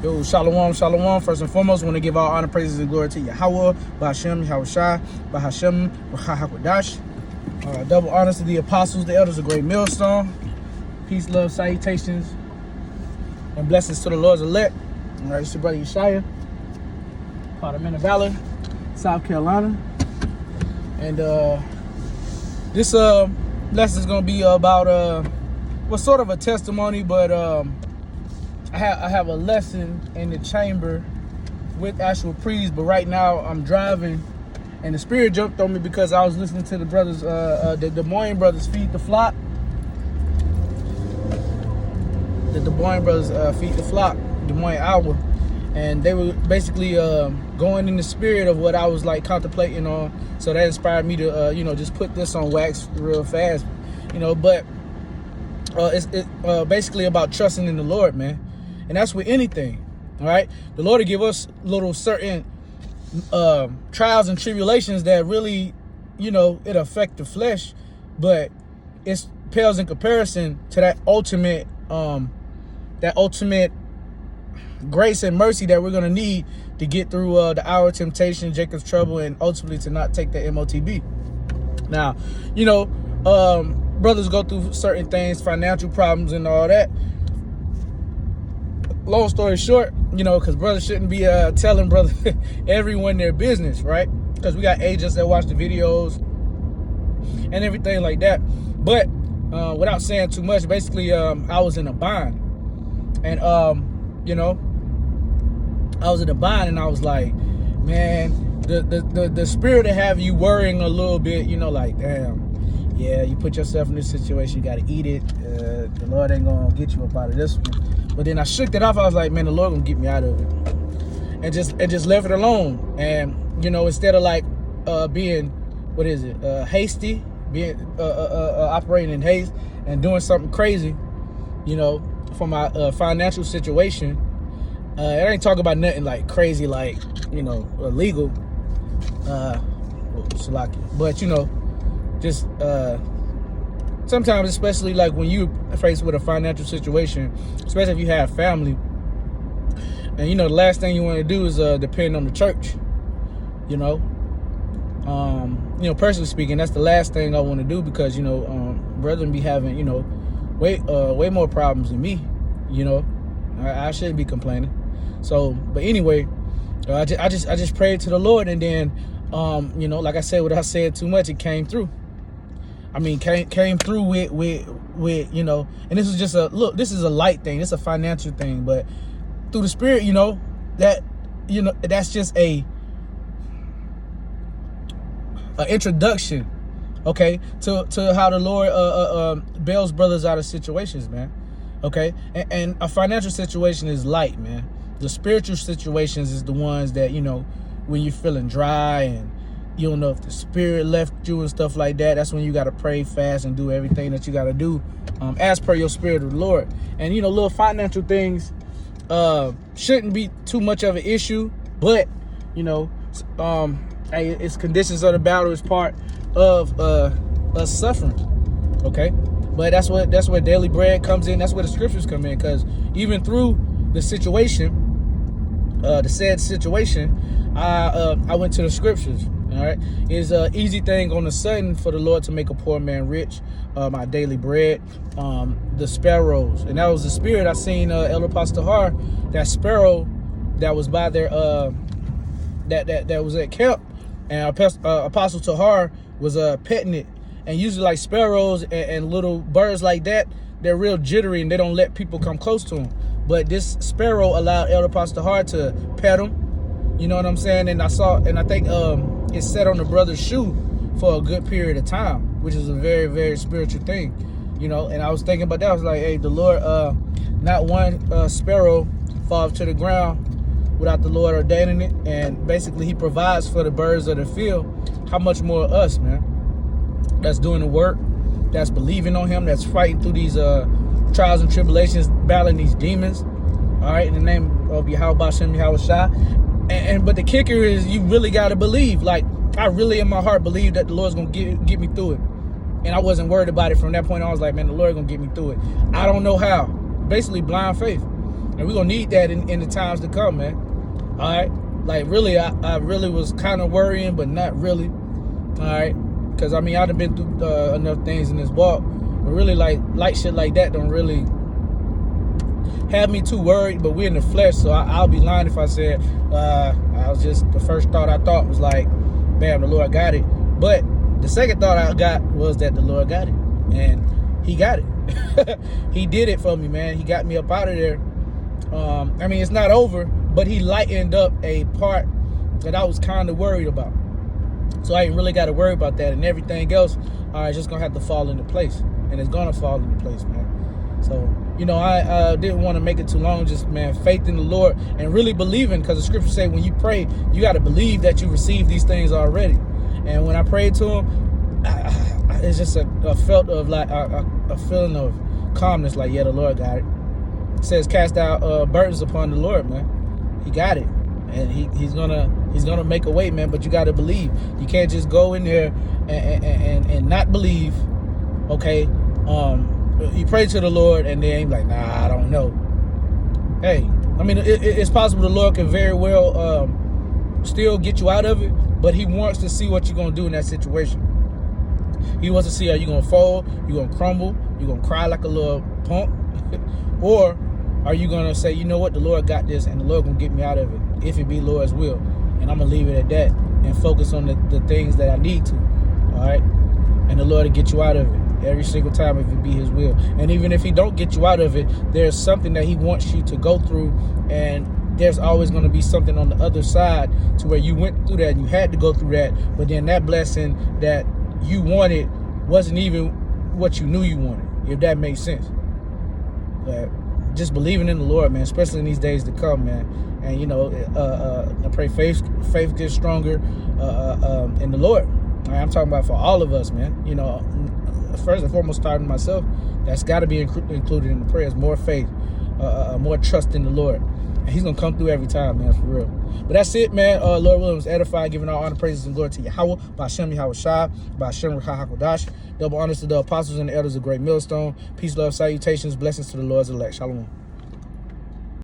Yo, shalom, shalom. First and foremost, I want to give all honor, praises, and glory to Yahweh, Ba'Hashem, Yahushai, Ba'Hashem, HaKodash. Double honors to the apostles, the elders of Great Millstone. Peace, love, salutations, and blessings to the Lord's elect. All right, it's your brother Yeshaya, part of Men of Valor, South Carolina. And this lesson is going to be about, well, sort of a testimony, but I have a lesson in the chamber with actual priests, but right now I'm driving and the spirit jumped on me because I was listening to the brothers, the Des Moines brothers Feed the Flock. The Des Moines brothers Feed the Flock, Des Moines, Iowa. And they were basically going in the spirit of what I was like contemplating on. So that inspired me to, just put this on wax real fast, but it's basically about trusting in the Lord, man. And that's with anything, all right? The Lord will give us little certain trials and tribulations that really, it affect the flesh, but it pales in comparison to that ultimate grace and mercy that we're going to need to get through the hour of temptation, Jacob's trouble, and ultimately to not take the MOTB. Now, brothers go through certain things, financial problems and all that. Long story short, because brothers shouldn't be telling everyone their business, right? Because we got agents that watch the videos and everything like that. But without saying too much, basically, I was in a bind. And, I was in a bind and I was like, man, the spirit to have you worrying a little bit, like, damn, yeah, you put yourself in this situation, you got to eat it. The Lord ain't going to get you up out of this one. But then I shook that off. I was like, man, the Lord going to get me out of it. And just left it alone. And, instead of like being, hasty, being operating in haste and doing something crazy, for my financial situation. I ain't talking about nothing like crazy, like, illegal. But, just sometimes, especially like when you faced with a financial situation, especially if you have family, and the last thing you want to do is depend on the church. Personally speaking, that's the last thing I want to do because brethren be having way more problems than me. I shouldn't be complaining. So, but anyway, I just prayed to the Lord, and then like I said, without saying too much, it came through. I mean, came through with and this is just this is a light thing. It's a financial thing, but through the spirit, that's just a introduction, okay, to how the Lord bails brothers out of situations, man. Okay, and a financial situation is light, man. The spiritual situations is the ones that when you're feeling dry and you don't know if the spirit left you and stuff like that. That's when you got to pray, fast, and do everything that you got to do as per your spirit of the Lord. And, little financial things shouldn't be too much of an issue. But, it's conditions of the battle is part of us suffering. Okay? But that's where daily bread comes in. That's where the scriptures come in. Because even through the situation, the sad situation, I went to the scriptures. All right, it's an easy thing on the sudden for the Lord to make a poor man rich. My daily bread, the sparrows, and that was the spirit. I seen Elder Pastor Har, that sparrow that was by their that was at camp, and Apostle Tahar was petting it. And usually, like sparrows and little birds like that, they're real jittery and they don't let people come close to them. But this sparrow allowed Elder Pastor Tahar to pet him. You know what I'm saying? And I think it sat on the brother's shoe for a good period of time, which is a very, very spiritual thing, And I was thinking about that. I was like, hey, the Lord, not one sparrow falls to the ground without the Lord ordaining it. And basically, He provides for the birds of the field. How much more us, man? That's doing the work, that's believing on Him, that's fighting through these trials and tribulations, battling these demons. All right, in the name of Yahweh, Ba'Shem, Yahushai. But the kicker is you really got to believe. Like, I really in my heart believe that the Lord's going to get me through it. And I wasn't worried about it from that point on. I was like, man, the Lord's going to get me through it. I don't know how. Basically blind faith. And we're going to need that in the times to come, man. All right? Like, really, I really was kind of worrying, but not really. All right? Because, I mean, I've been through enough things in this walk. But really, like shit like that don't really have me too worried. But we're in the flesh, so I'll be lying if I said I was just, the first thought I thought was like, bam, the Lord got it. But the second thought I got was that the Lord got it. And he got it. He did it for me, man. He got me up out of there. I mean, it's not over, but he lightened up a part that I was kind of worried about. So I ain't really got to worry about that. And everything else, it's just going to have to fall into place. And it's going to fall into place, man. So, you know, I didn't want to make it too long. Just, man, faith in the Lord and really believing. Because the scriptures say when you pray, you got to believe that you received these things already. And when I prayed to him, it's just a felt of like a feeling of calmness. Like, yeah, the Lord got it. It says cast out burdens upon the Lord, man. He got it. And he's gonna make a way, man. But you got to believe. You can't just go in there and not believe. Okay, you pray to the Lord and then like, nah, I don't know. Hey, I mean, it's possible the Lord can very well still get you out of it, but he wants to see what you're gonna do in that situation. He wants to see, are you gonna fall, you gonna crumble, you gonna cry like a little punk, or are you gonna say, you know what, the Lord got this, and the Lord gonna get me out of it, if it be Lord's will, and I'm gonna leave it at that and focus on the things that I need to. All right, and the Lord will get you out of it every single time if it be his will. And even if he don't get you out of it, there's something that he wants you to go through, and there's always going to be something on the other side to where you went through that and you had to go through that, but then that blessing that you wanted wasn't even what you knew you wanted, if that makes sense. But just believing in the Lord, man, especially in these days to come, man. And, you know, I pray faith gets stronger in the Lord. I'm talking about for all of us, man. You know, first and foremost, starting myself, that's got to be included in the prayers. More faith, more trust in the Lord. And he's going to come through every time, man, for real. But that's it, man. Lord Williams edified, giving all honor, praises, and glory to Yahweh, by Hashem Yahweh Shai, by Hashem Ruach HaKodesh. Double honors to the apostles and the elders of Great Millstone. Peace, love, salutations, blessings to the Lord's elect. Shalom.